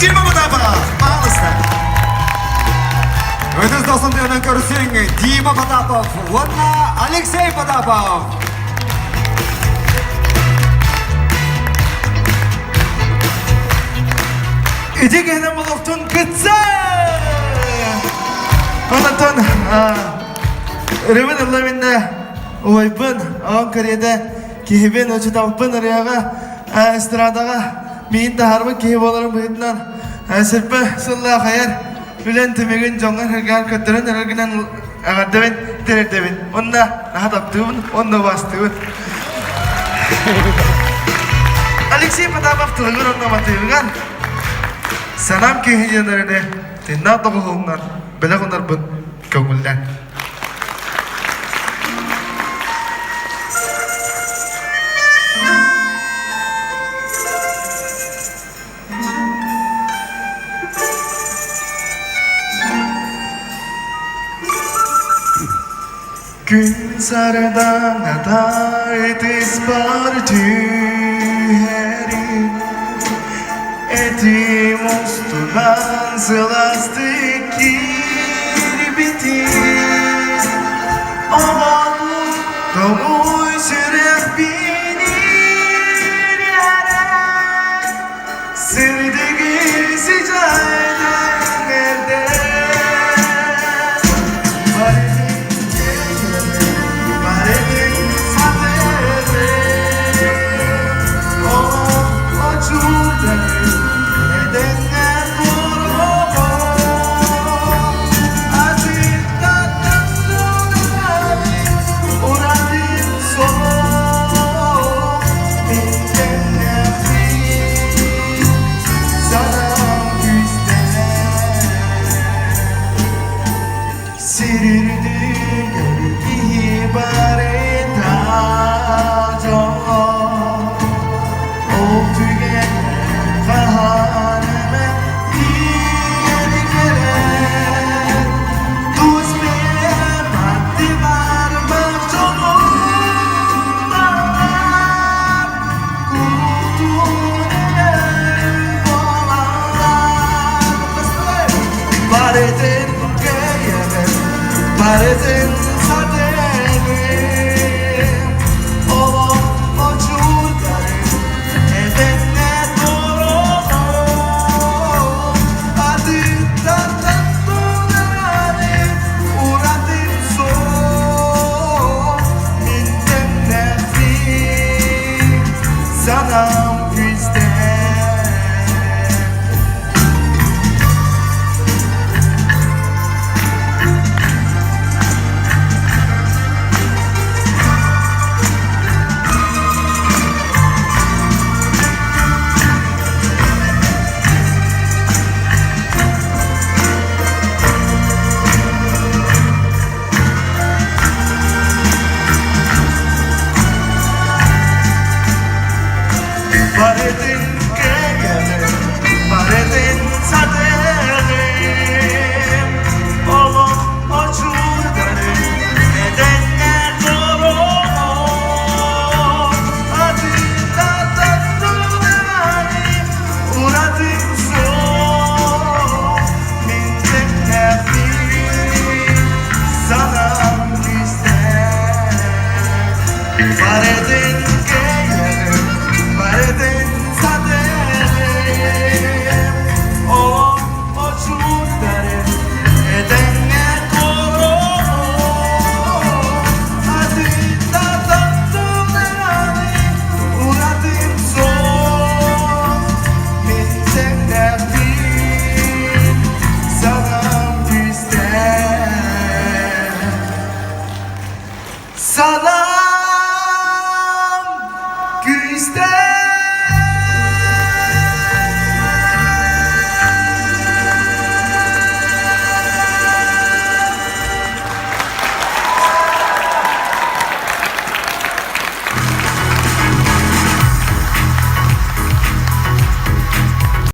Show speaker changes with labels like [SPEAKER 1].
[SPEAKER 1] Dima Потапов, пожалуйста. Өтіс досын дегенен көрсең, Дима Потапов, онна Алексей Потапов.
[SPEAKER 2] Идегенен болуқтың күтсі! Онаттан, үрімін ұлламында ойпын, оған көреді кейбен өчі таппын ұрияға, эстрадаға мейін тахарбы кейб оларын бұйытынан сірпі сұлла қайар үлен түмеген жоңғар үрген көттірін үргінен ағардабен терердебен. Онна наға таптығын, онна бастығын. Алексей Потапов тұлығыр онна матығылған. Sanam kehiyelerine tinna toğulundan bile onlar bu kömülden. Gün sarıdan aday dispartı heri Eti mustulan sılastık bitir Aman doğuy sürek binir yere Sırdaki sıcaydan elde Baredin sadere O çulden Paredin